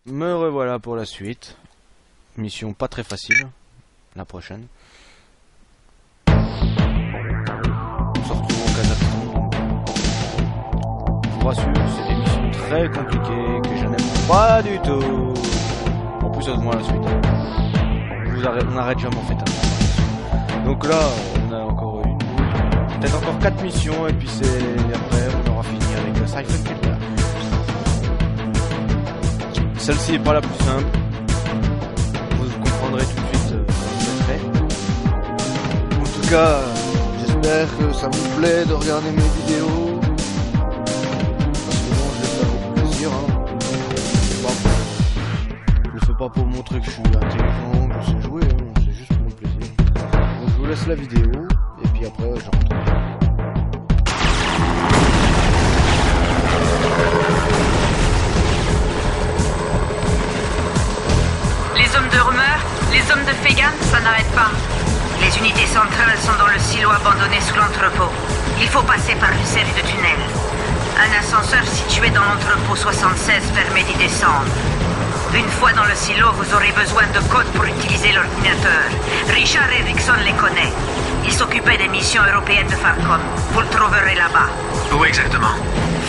Me revoilà pour la suite. Mission pas très facile. La prochaine. On se retrouve au Kazakhstan. Je vous rassure, c'est des missions très compliquées que je n'aime pas du tout. En plus, ça se voit la suite. On arrête jamais en fait. Donc là, on a encore une. Peut-être encore 4 missions et puis c'est après on aura fini avec le Siphon Filter. Celle-ci est pas la plus simple. Vous comprendrez tout de suite après. En tout cas, j'espère que ça vous plaît de regarder mes vidéos. Parce que bon, je le fais avec plaisir. Je le fais pas pour montrer que je suis intelligent, que je sais jouer. C'est juste pour le plaisir. Donc je vous laisse la vidéo et puis après je rentre. Les hommes de Rumeur, les hommes de Fegan, ça n'arrête pas. Les unités centrales sont dans le silo abandonné sous l'entrepôt. Il faut passer par une série de tunnels. Un ascenseur situé dans l'entrepôt 76 permet d'y descendre. Une fois dans le silo, vous aurez besoin de codes pour utiliser l'ordinateur. Richard Erickson les connaît. Il s'occupait des missions européennes de Farcom. Vous le trouverez là-bas. Où exactement?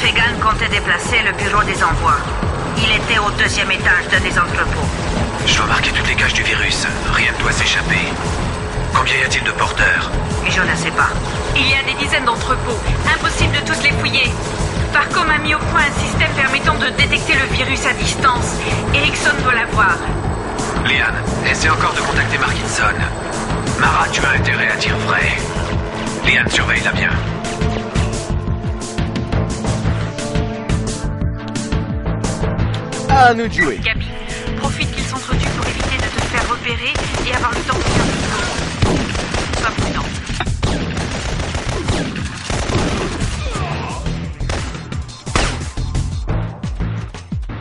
Fegan comptait déplacer le bureau des envois. Il était au 2e étage d'un des entrepôts. Je dois marquer toutes les caches du virus. Rien ne doit s'échapper. Combien y a-t-il de porteurs? Je ne sais pas. Il y a des dizaines d'entrepôts. Impossible de tous les fouiller. Farcom a mis au point un système permettant de détecter le virus à distance. Erickson doit l'avoir. Liane, essaie encore de contacter Markinson. Mara, tu as intérêt à dire vrai. Liane, surveille-la bien. À nous de jouer. Gabi, profite qu'ils s'entretuent pour éviter de te faire repérer et avoir le temps de faire le tour. Sois prudent.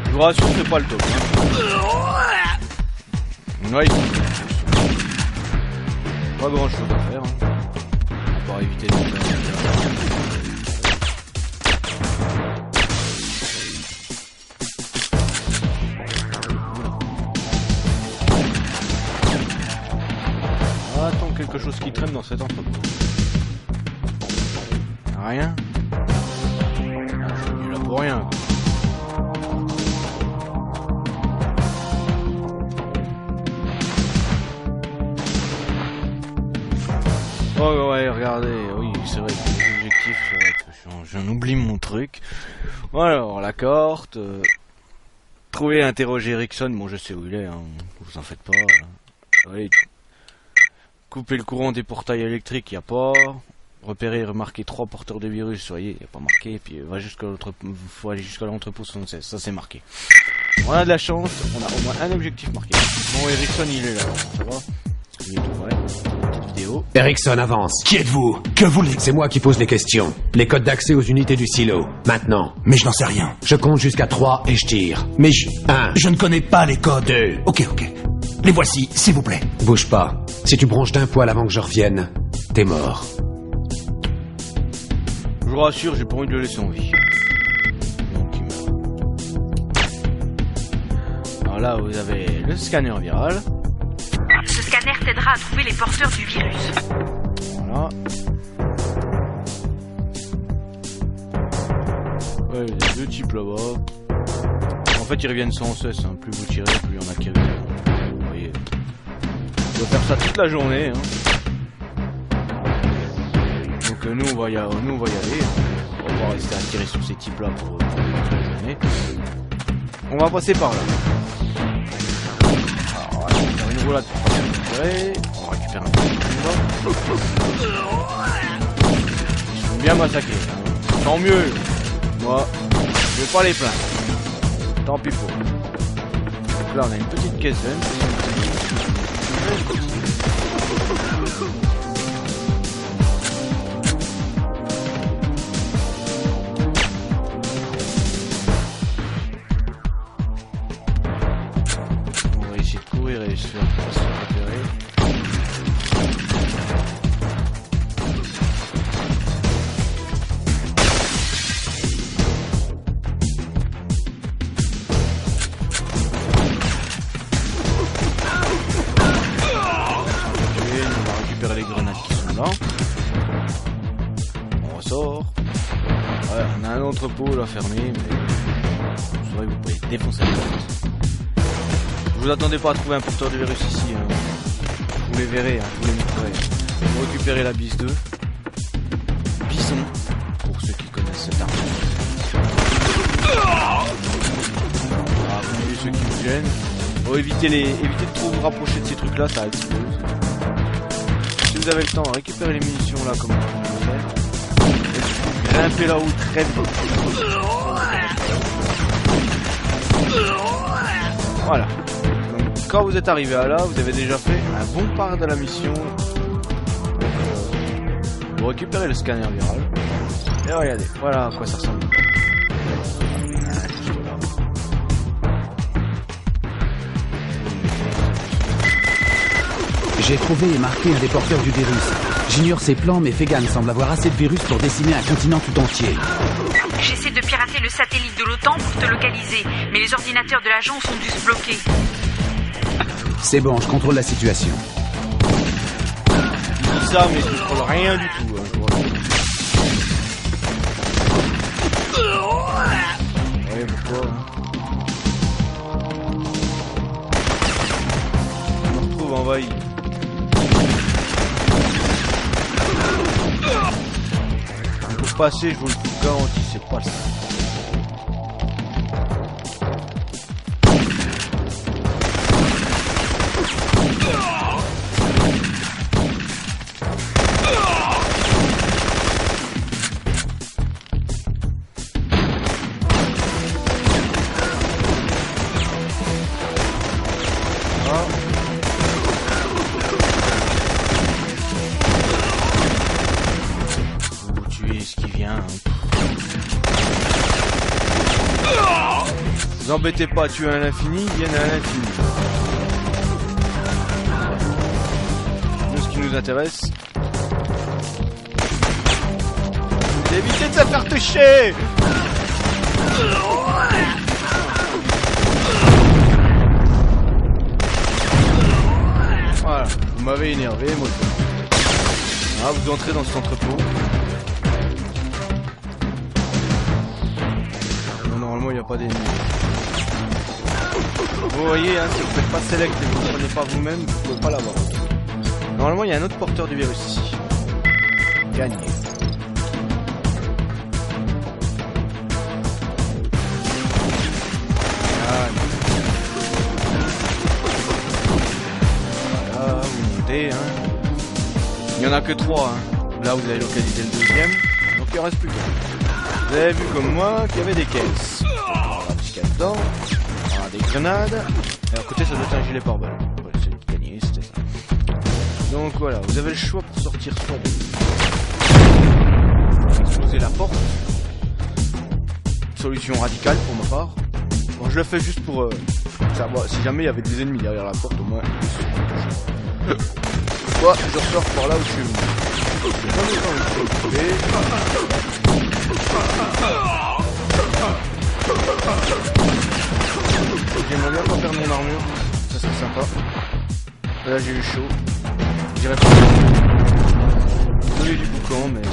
Je vous rassure, c'est pas le top. Ouais. Pas grand chose à faire. On va éviter de faire. Attends, quelque chose qui traîne dans cet entrepôt. Rien. Je suis venu là pour rien. Oh ouais, regardez, oui, c'est vrai que les objectifs, c'est vrai que j'en oublie mon truc. Alors, la carte, trouver et interroger Erickson, bon je sais où il est, hein, vous en faites pas. Oui. Couper le courant des portails électriques, il n'y a pas. Repérer et remarquer 3 porteurs de virus, voyez, il n'y a pas marqué. Et puis faut aller jusqu'à l'entrepôt 76, ça c'est marqué. On a de la chance, on a au moins un objectif marqué. Bon, Erickson il est là, ça va. Il est tout vrai. Vidéo. Erickson avance. Qui êtes-vous? Que voulez-vous? C'est moi qui pose les questions. Les codes d'accès aux unités du silo. Maintenant. Mais je n'en sais rien. Je compte jusqu'à 3 et je tire. Mais 1. je ne connais pas les codes. 2. Ok. Les voici, s'il vous plaît. Bouge pas. Si tu bronches d'un poil avant que je revienne, t'es mort. Je vous rassure, j'ai pas envie de le laisser en vie. Donc il meurt. Alors là, vous avez le scanner viral. Ce scanner t'aidera à trouver les porteurs du virus. Voilà. Ouais, il y a 2 types là-bas. En fait, ils reviennent sans cesse. Hein. Plus vous tirez, plus il y en a qui reviennent. Vous voyez. On doit faire ça toute la journée. Hein. Donc nous, on va y aller. On va pas rester à tirer sur ces types-là pour toute la journée. On va passer par là. Alors, on va faire une roulade pour pas récupérer. On récupère un peu de combat. Ils sont bien massacrés. Hein. Tant mieux. Moi, je vais pas les plaindre. Tant pis pour eux. Donc là, on a une petite caisse vente. On va essayer de courir et se faire repérer. l'entrepôt là fermé, mais vous saurez, vous pouvez défoncer la porte. Vous attendez pas à trouver un porteur de virus ici, hein. Vous les verrez, hein, vous les montrerez. Vous récupérez la bis 2. Bison, pour ceux qui connaissent cette arme. Ah, vous voyez ceux qui vous gênent. Bon, évitez de trop vous rapprocher de ces trucs là, ça explose. Si vous avez le temps, récupérez les munitions là comme je fais. Grimpez là-haut très vite. Voilà. Donc, quand vous êtes arrivé à là, vous avez déjà fait un bon part de la mission. Vous récupérez le scanner viral. Et regardez, voilà à quoi ça ressemble. J'ai trouvé et marqué un des porteurs du virus. J'ignore ses plans, mais Fegan semble avoir assez de virus pour décimer un continent tout entier. J'essaie de pirater le satellite de l'OTAN pour te localiser, mais les ordinateurs de l'agence ont dû se bloquer. C'est bon, je contrôle la situation. Je dis ça, mais je ne contrôle rien du tout. Hein, je vous rassure. Ouais, pourquoi on me retrouve envahi. Pour passer, je vous le garantis, c'est pas ça. Vous embêtez pas, tuer à l'infini, ils viennent à l'infini. Nous, ce qui nous intéresse, c'est d'éviter de se faire toucher. Voilà, vous m'avez énervé, moi. Ah, vous entrez dans cet entrepôt. Normalement, il n'y a pas d'ennemis. Vous voyez, hein, si vous ne faites pas select et que vous ne prenez pas vous-même, vous ne pouvez pas l'avoir. Normalement, il y a un autre porteur du virus ici. Gagné. Voilà, vous montez. Hein. Il n'y en a que 3. Hein. Là, vous avez localisé le deuxième. Donc, il ne reste plus qu'un. Vous avez vu comme moi qu'il y avait des caisses. Alors, ce qu'il y a dedans. Des grenades, et à côté ça doit être un gilet pare-balles. Ouais, c'est gagné, c'était ça. Donc voilà, vous avez le choix pour sortir soit de exploser la porte. Solution radicale pour ma part. Bon, je le fais juste pour savoir si jamais il y avait des ennemis derrière la porte, au moins. Soit je ressors par là où je suis venu. J'aimerais bien pas perdre mon armure, ça serait sympa. Là j'ai eu chaud. J'irai pas. Désolé du boucan, mais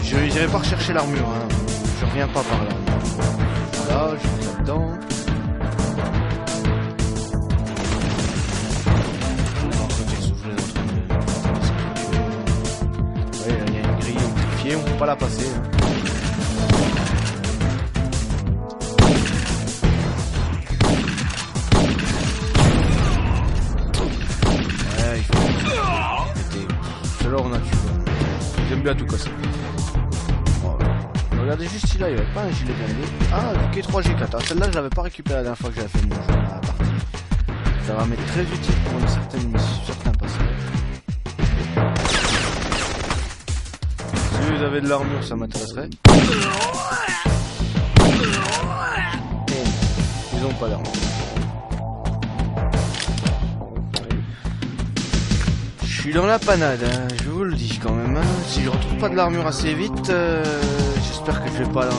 j'irai pas rechercher l'armure. Hein. Je reviens pas par là. Là, je fais ça dedans. Ouais, il y a une grille électrifiée, on peut pas la passer. Hein. Alors on a tué. J'aime bien tout casser. Voilà. Regardez juste si là il n'y avait pas un gilet blindé. Ah, ok 3G4. Ah, celle-là je l'avais pas récupérée la dernière fois que j'avais fait mon jeu à la partie. Ça va m'être très utile pour une certains passages. Si vous avez de l'armure, ça m'intéresserait. Ils ont pas d'armure. Je suis dans la panade, hein, je vous le dis quand même. Hein. Si je retrouve pas de l'armure assez vite, j'espère que je vais pas là.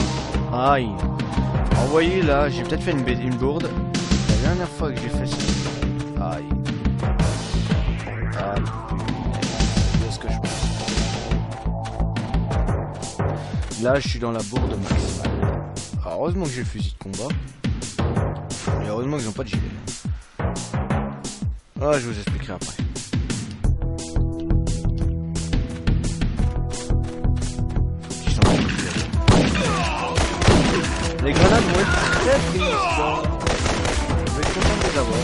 Aïe. Alors vous voyez là, j'ai peut-être fait une bourde. La dernière fois que j'ai fait ça. Aïe. Aïe. C'est ce que je pense. Là, je suis dans la bourde maximale. Alors, heureusement que j'ai le fusil de combat. Et heureusement qu'ils n'ont pas de gilet. Ah, je vous expliquerai après. Les grenades vont être très puissantes. Je vais être content de les avoir.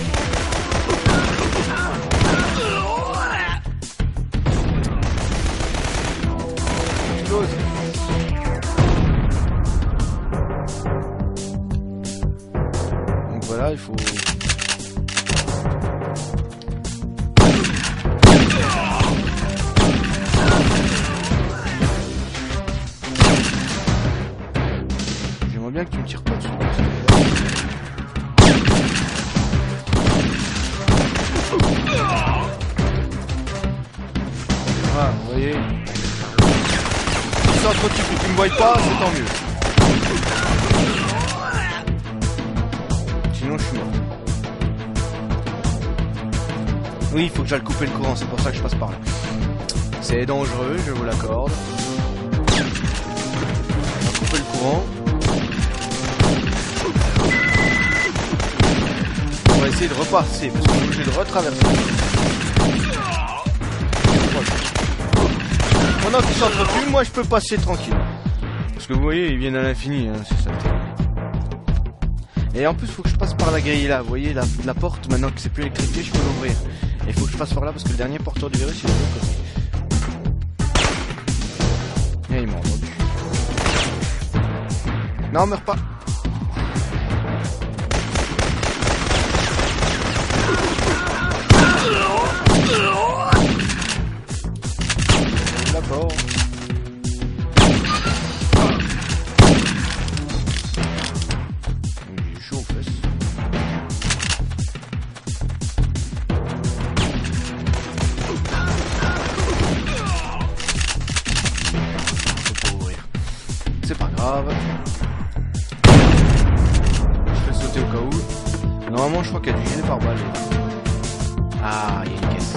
Explose. Donc voilà, il faut... J'aimerais bien que tu me tires pas dessus. Voilà, vous voyez. Si c'est entre types et tu me voient pas, c'est tant mieux. Sinon je suis mort. Oui, il faut que j'aille couper le courant, c'est pour ça que je passe par là. C'est dangereux, je vous l'accorde. On va couper le courant. On va essayer de repasser, parce qu'on est obligé de retraverser. Pendant qu'ils s'entretuent, moi je peux passer tranquille. Parce que vous voyez, ils viennent à l'infini, hein, c'est ça. Et en plus, il faut que je passe par la grille là. Vous voyez, la porte, maintenant que c'est plus électrifié, je peux l'ouvrir. Et il faut que je passe par là parce que le dernier porteur du virus, il est de l'autre côté. Et il m'a entendu. Non, meurs pas. D'accord. Il est chaud aux fesses. Faut pas ouvrir. C'est pas grave. Je vais sauter au cas où. Normalement, je crois qu'il y a du gilet pare-balles. Ah, il y a une caisse.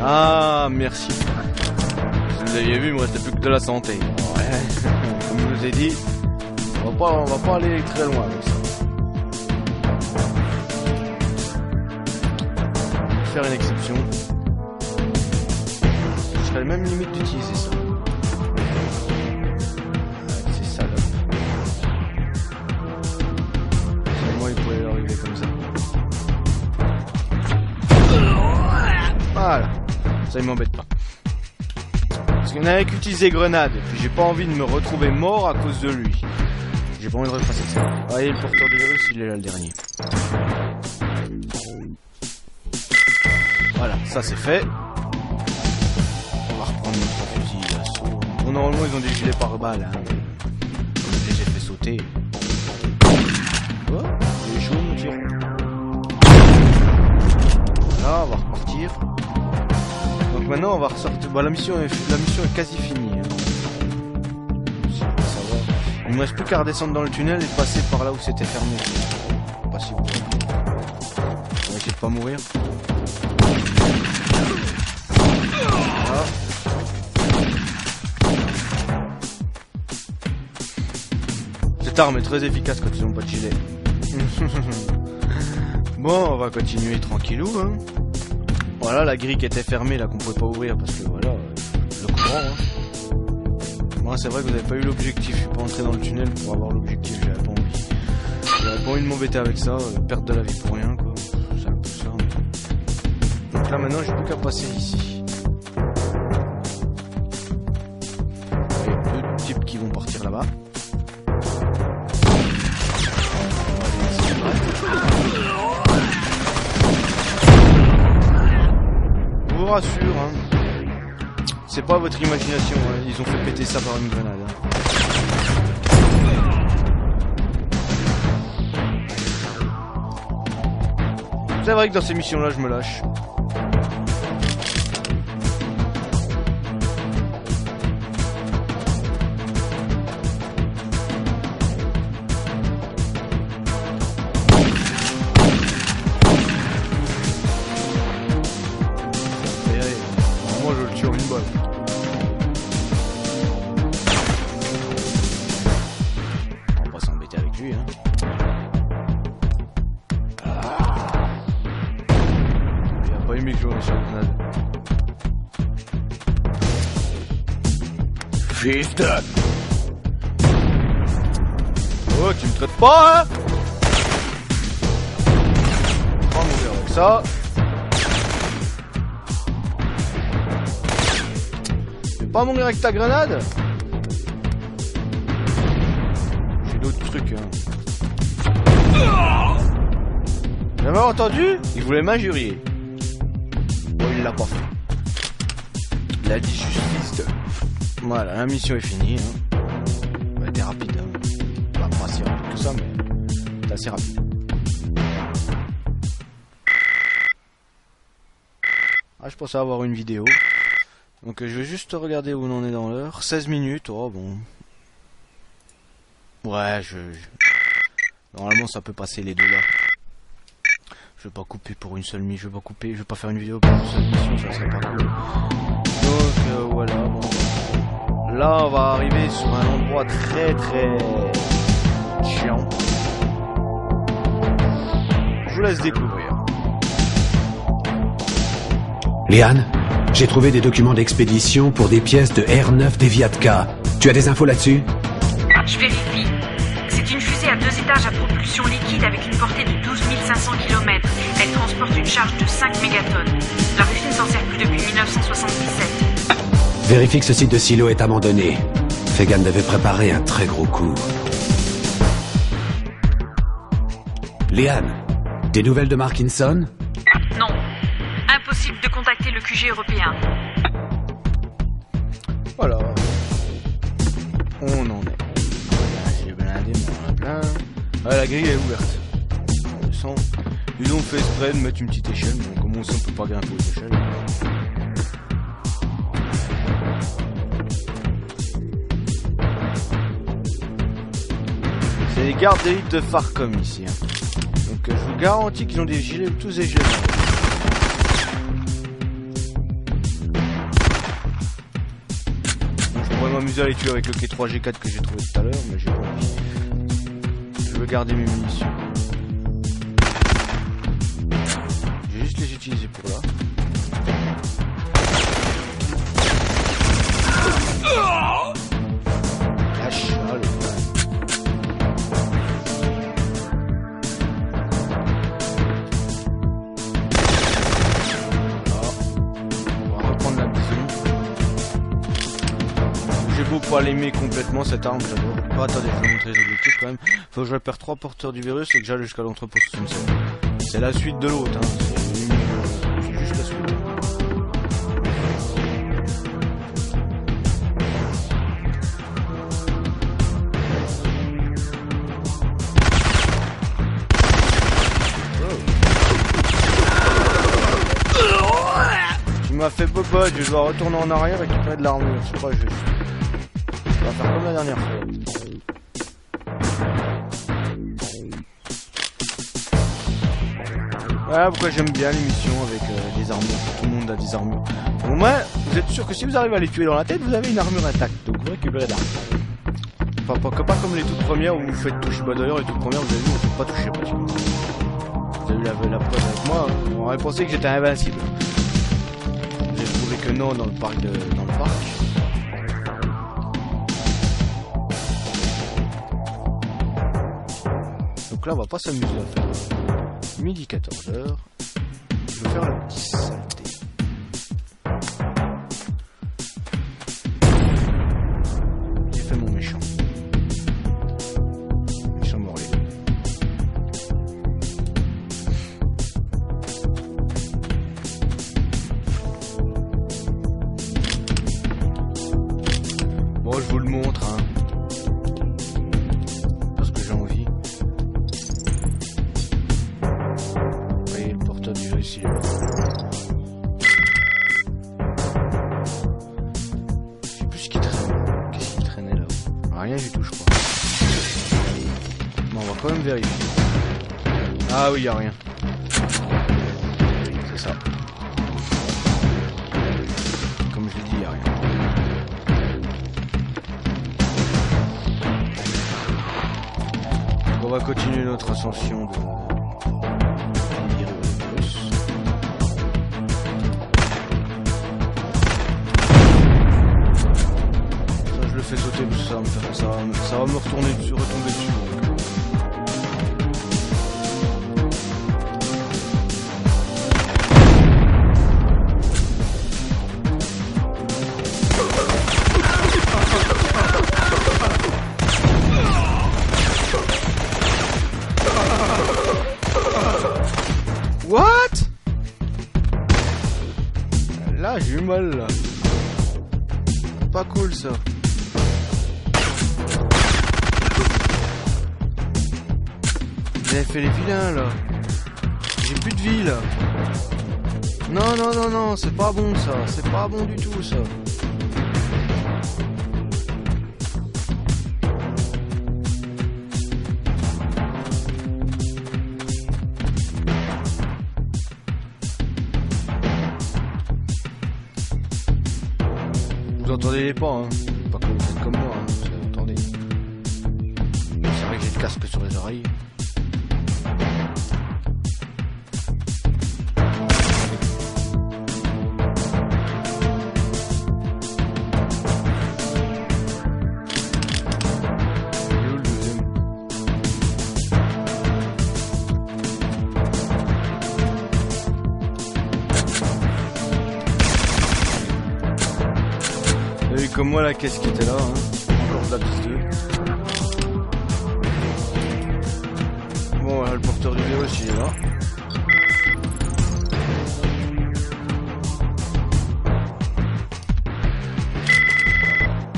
Ah, merci. Vous aviez vu, il me restait plus que de la santé. Ouais. Comme je vous ai dit, on va pas aller très loin avec ça. Je vais faire une exception. Je serais même limite d'utiliser ça. C'est salope. Moi, il pourrait arriver comme ça. Voilà. Ça, il m'embête pas. Parce qu'il n'avait qu'utilisé grenade, et puis j'ai pas envie de me retrouver mort à cause de lui. J'ai pas envie de repasser ça. Vous voyez, le porteur du virus, il est là le dernier. Voilà, ça c'est fait. On va reprendre notre fusil d'assaut. Bon, normalement, ils ont des gilets pare-balles, hein. Comme je les ai fait sauter. Oh, il est chaud, mon tir. Là, on va repartir. Donc maintenant on va ressortir. Bon, la mission est quasi finie. Hein. Si je veux savoir. Il me reste plus qu'à redescendre dans le tunnel et passer par là où c'était fermé. Pas si vous voulez. On va essayer de pas mourir. Voilà. Cette arme est très efficace quand ils ont pas de gilet. Bon, on va continuer tranquillou. Hein. Voilà, la grille qui était fermée là qu'on pouvait pas ouvrir parce que voilà, le courant. Hein. Moi, c'est vrai que vous n'avez pas eu l'objectif. Je suis pas entré dans le tunnel pour avoir l'objectif. J'avais pas envie. J'avais pas envie de m'embêter avec ça. Perdre de la vie pour rien, quoi. C'est un peu ça. Hein. Donc là, maintenant, j'ai plus qu'à passer ici. Il y a deux types qui vont partir là-bas. Je vous rassure, hein. C'est pas votre imagination, hein. Ils ont fait péter ça par une grenade. Hein. C'est vrai que dans ces missions-là, je me lâche. aimé que j'aurais sur la grenade. Fils de... Oh, tu me traites pas, hein? On va mourir avec ça. Tu veux pas mourir avec ta grenade? J'ai d'autres trucs, hein. Vous avez entendu? Il voulait m'injurier. Bon, il l'a pas fait. Il a dit juste. Voilà, la mission est finie. Hein. Elle était rapide. Hein. Pas si rapide que ça, mais c'est assez rapide. Ah, je pensais avoir une vidéo. Donc je vais juste regarder où on en est dans l'heure. 16 minutes, oh bon. Ouais, normalement ça peut passer les deux là. Je vais pas couper pour une seule mission, je vais pas faire une vidéo pour une seule mission, ça serait pas cool. Donc voilà, bon. Là on va arriver sur un endroit très chiant. Je vous laisse découvrir. Liane, j'ai trouvé des documents d'expédition pour des pièces de R9 Deviatka. Tu as des infos là-dessus? Je vérifie. C'est une fusée à 2 étages à propulsion liquide avec une portée de 12 500 km. Elle transporte une charge de 5 mégatonnes. La Russie ne s'en sert plus depuis 1977. Vérifie que ce site de silo est abandonné. Fegan devait préparer un très gros coup. Liane, des nouvelles de Markinson? Non. Impossible de contacter le QG européen. Voilà. On en est. J'ai blindé, mais on en a plein. Ah, la grille est ouverte. Le sang. Ils ont fait exprès de mettre une petite échelle, donc comme on sait on peut pas grimper aux échelles. C'est les gardes d'élite de Farcom ici. Hein. Donc je vous garantis qu'ils ont des gilets, tous des gilets. Je pourrais m'amuser à les tuer avec le K3G4 que j'ai trouvé tout à l'heure, mais j'ai pas envie. Je veux garder mes munitions. Je vais juste les utiliser pour là. La chiale. On va reprendre la bison. J'ai beau pas l'aimer complètement cette arme, j'adore. Oh, attendez, je vais vous montrer les objectifs quand même. Faut que je repère 3 porteurs du virus et que j'aille jusqu'à l'entrepôt 67. C'est la suite de l'autre, hein. C'est juste la suite. Tu m'as fait bobo, je dois retourner en arrière et récupérer de l'armure, c'est pas juste. On va faire comme la dernière fois. Voilà pourquoi j'aime bien l'émission avec des armures. Tout le monde a des armures. Au moins, vous êtes sûr que si vous arrivez à les tuer dans la tête, vous avez une armure intacte. Donc vous récupérez de l'armure. Enfin, pas comme les toutes premières où vous faites toucher. Bah d'ailleurs, les toutes premières, vous avez vu, on ne fait pas toucher pratiquement. Vous avez eu la preuve avec moi. On aurait pensé que j'étais invincible. J'ai trouvé que non dans le parc. Donc là, on va pas s'amuser à faire midi 14h. Je vais faire la petite saleté. J'ai fait mon méchant. Ils sont morts les deux. Bon, je vous le montre, hein. Parce que j'ai envie. Voyez, le porteur du virus, il est là. Je sais plus ce qui traîne. Qu'est-ce qui traînait là? Rien du tout, je crois. Bon, on va quand même vérifier. Ah oui, y a rien. C'est ça. Comme je l'ai dit, y a rien. Donc on va continuer notre ascension de virus. fait sauter parce que ça va me retomber dessus. Donc. What? Là, j'ai eu mal là. Pas cool ça. Vous avez fait les vilains là. J'ai plus de vie là. Non, non, non, non, c'est pas bon ça. C'est pas bon du tout ça. Vous entendez les pas, hein. Pas que vous êtes comme moi, hein. Vous entendez. C'est vrai que j'ai le casque sur les oreilles. Comme moi la caisse qui était là, hein. Encore de la piste 2. Bon voilà, le porteur du virus il est là.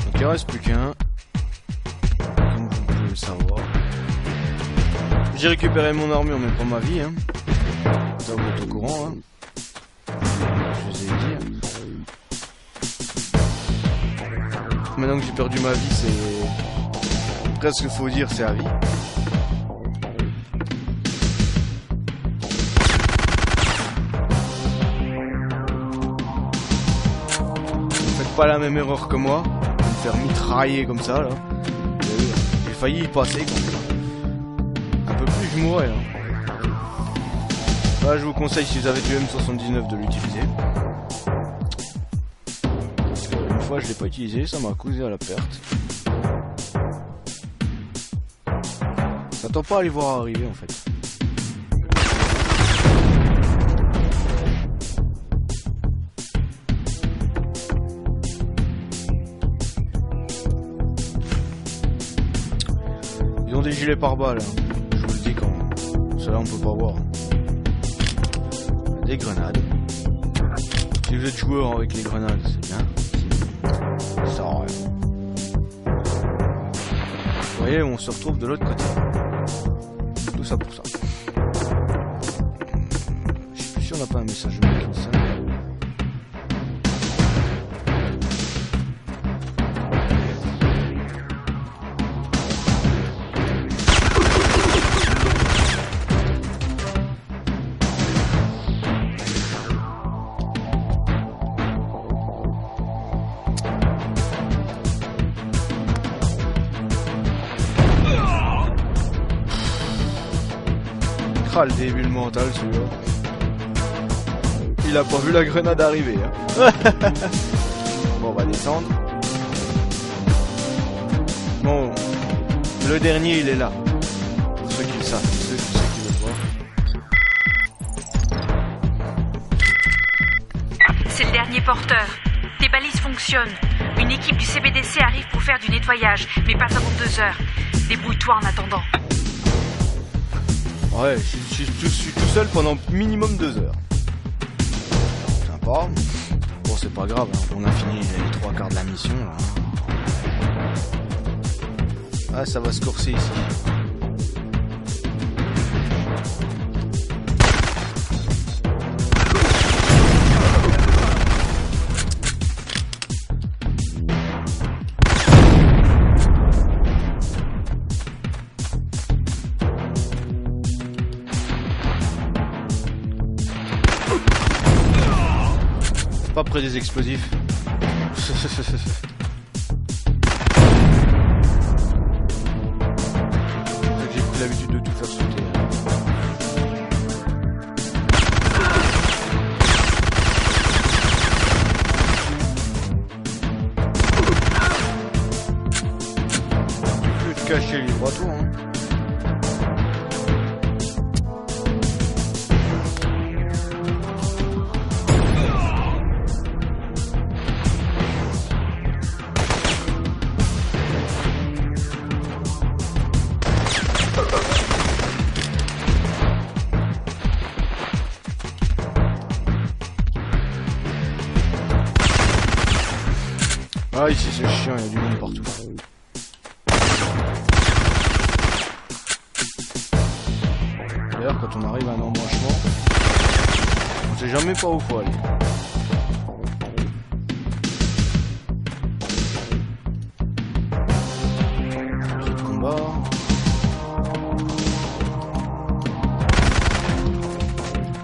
Donc il reste plus qu'un. Comme vous pouvez le savoir. J'ai récupéré mon armure mais pas ma vie, hein. Ça vous êtes au courant, hein. Je vous ai dit. Maintenant que j'ai perdu ma vie, c'est presque faut dire c'est à vie. Faites pas la même erreur que moi, de me faire mitrailler comme ça là. J'ai failli y passer quand même. Un peu plus je mourrais là. Là je vous conseille si vous avez du M79 de l'utiliser. Je l'ai pas utilisé, ça m'a causé à la perte. Ça tend pas à les voir arriver en fait. Ils ont des gilets pare-balles, hein. Je vous le dis quand même. Cela on peut pas voir. Des grenades. Si vous êtes joueur avec les grenades, c'est bien. Ça rien. Vous voyez, on se retrouve de l'autre côté. Tout ça pour ça. Je suis plus sûr, on n'a pas un message de Mackinson. Ah, le début mental celui-là. Il a pas vu la grenade arriver, hein. Bon, on va descendre. Bon, le dernier il est là. Pour ceux qui le savent, ceux qui veulent voir. C'est le dernier porteur. Tes balises fonctionnent. Une équipe du CBDC arrive pour faire du nettoyage, mais pas avant 2 heures. Débrouille-toi en attendant. Ouais, je suis tout seul pendant minimum 2 heures. Sympa. Bon, c'est pas grave, hein. On a fini les 3/4 de la mission là. Ah, ça va se corser ici. Pas près des explosifs. J'ai pris l'habitude de tout faire sauter. c'est chiant, il y a du monde partout. D'ailleurs, quand on arrive à un embranchement, on sait jamais pas où faut aller. Petit combat.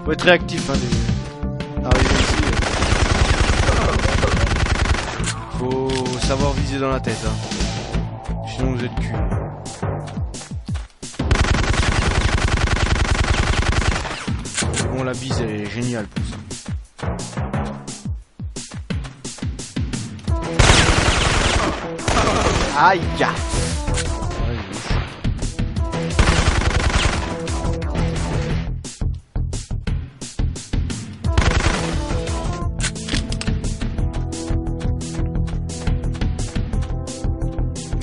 Faut être réactif, hein, arriver ici. Faut savoir viser dans la tête, hein. Sinon vous êtes cul. Bon, la bise est géniale pour ça. Aïe!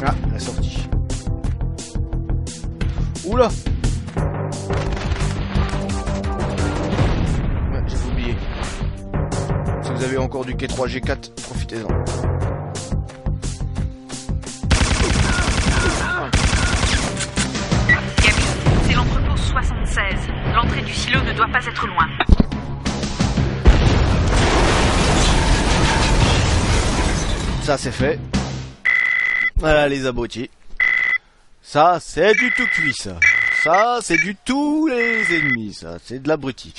Ah, la sortie. Oula! Ouais, j'avais oublié. Si vous avez encore du K3 G4, profitez-en. Gabi, c'est l'entrepôt 76. L'entrée du silo ne doit pas être loin. Ça c'est fait. Voilà les abrutis. Ça c'est du tout cuit ça. Ça c'est du tous les ennemis ça. C'est de l'abruti.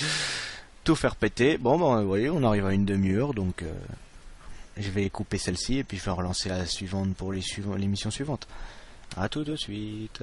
Tout faire péter. Bon ben vous voyez on arrive à une demi-heure donc je vais couper celle-ci et puis je vais relancer la suivante pour les missions suivantes. À tout de suite.